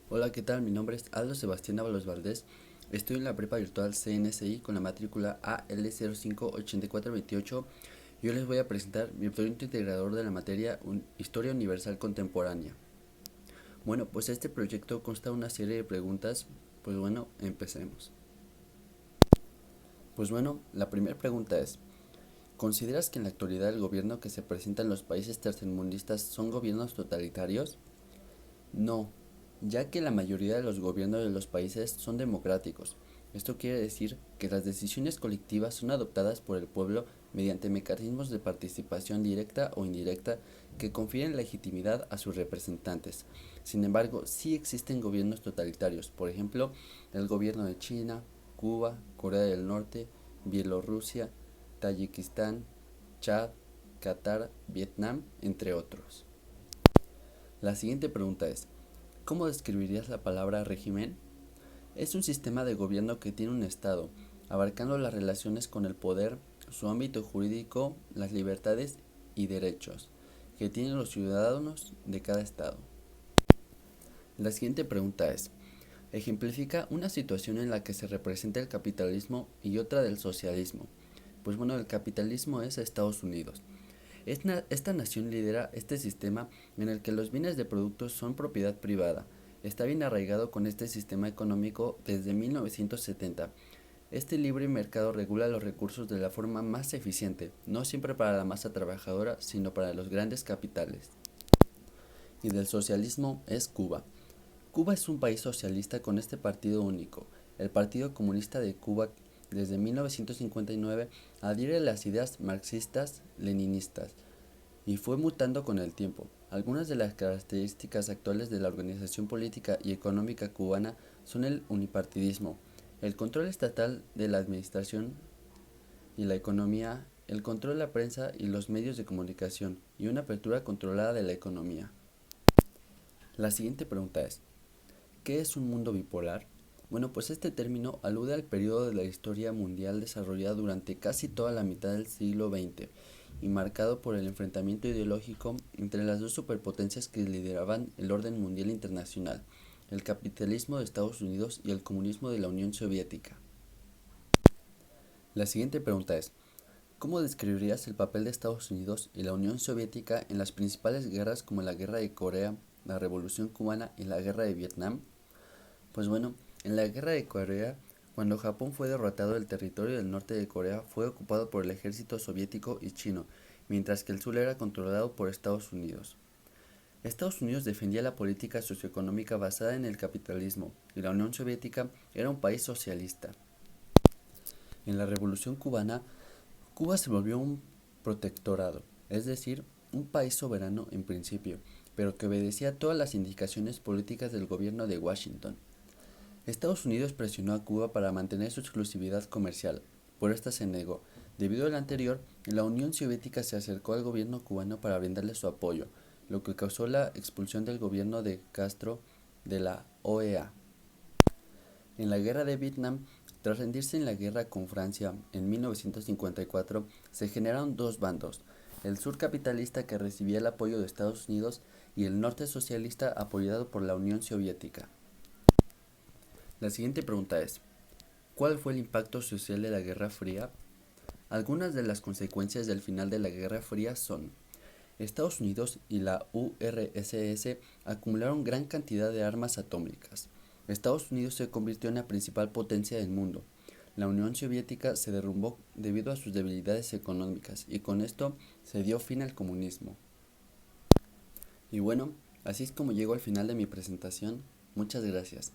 Hola, ¿qué tal? Mi nombre es Aldo Sebastián Ábalos Valdés. Estoy en la prepa virtual CNSI con la matrícula AL058428 y hoy les voy a presentar mi proyecto integrador de la materia Historia Universal Contemporánea. Bueno, pues este proyecto consta de una serie de preguntas. Pues bueno, empecemos. Pues bueno, la primera pregunta es: ¿consideras que en la actualidad el gobierno que se presenta en los países tercermundistas son gobiernos totalitarios? No, ya que la mayoría de los gobiernos de los países son democráticos. Esto quiere decir que las decisiones colectivas son adoptadas por el pueblo mediante mecanismos de participación directa o indirecta que confieren legitimidad a sus representantes. Sin embargo, sí existen gobiernos totalitarios, por ejemplo, el gobierno de China, Cuba, Corea del Norte, Bielorrusia, Tayikistán, Chad, Qatar, Vietnam, entre otros. La siguiente pregunta es: ¿cómo describirías la palabra régimen? Es un sistema de gobierno que tiene un Estado, abarcando las relaciones con el poder, su ámbito jurídico, las libertades y derechos que tienen los ciudadanos de cada Estado. La siguiente pregunta es: ejemplifica una situación en la que se representa el capitalismo y otra del socialismo. Pues bueno, el capitalismo es Estados Unidos. Esta nación lidera este sistema en el que los bienes de productos son propiedad privada. Está bien arraigado con este sistema económico desde 1970. Este libre mercado regula los recursos de la forma más eficiente, no siempre para la masa trabajadora, sino para los grandes capitales. Y del socialismo es Cuba. Cuba es un país socialista con este partido único. El Partido Comunista de Cuba desde 1959 adhiere a las ideas marxistas-leninistas y fue mutando con el tiempo. Algunas de las características actuales de la organización política y económica cubana son el unipartidismo, el control estatal de la administración y la economía, el control de la prensa y los medios de comunicación y una apertura controlada de la economía. La siguiente pregunta es: ¿qué es un mundo bipolar? Bueno, pues este término alude al periodo de la historia mundial desarrollado durante casi toda la mitad del siglo XX y marcado por el enfrentamiento ideológico entre las dos superpotencias que lideraban el orden mundial internacional, el capitalismo de Estados Unidos y el comunismo de la Unión Soviética. La siguiente pregunta es: ¿cómo describirías el papel de Estados Unidos y la Unión Soviética en las principales guerras como la Guerra de Corea, la Revolución Cubana y la Guerra de Vietnam? Pues bueno, en la Guerra de Corea, cuando Japón fue derrotado, el territorio del norte de Corea fue ocupado por el ejército soviético y chino, mientras que el sur era controlado por Estados Unidos. Estados Unidos defendía la política socioeconómica basada en el capitalismo, y la Unión Soviética era un país socialista. En la Revolución Cubana, Cuba se volvió un protectorado, es decir, un país soberano en principio, pero que obedecía todas las indicaciones políticas del gobierno de Washington. Estados Unidos presionó a Cuba para mantener su exclusividad comercial, por esta se negó. Debido al anterior, la Unión Soviética se acercó al gobierno cubano para brindarle su apoyo, lo que causó la expulsión del gobierno de Castro de la OEA. En la guerra de Vietnam, tras rendirse en la guerra con Francia en 1954, se generaron dos bandos: el sur capitalista, que recibía el apoyo de Estados Unidos, y el norte socialista, apoyado por la Unión Soviética. La siguiente pregunta es: ¿cuál fue el impacto social de la Guerra Fría? Algunas de las consecuencias del final de la Guerra Fría son: Estados Unidos y la URSS acumularon gran cantidad de armas atómicas. Estados Unidos se convirtió en la principal potencia del mundo. La Unión Soviética se derrumbó debido a sus debilidades económicas y con esto se dio fin al comunismo. Y bueno, así es como llego al final de mi presentación. Muchas gracias.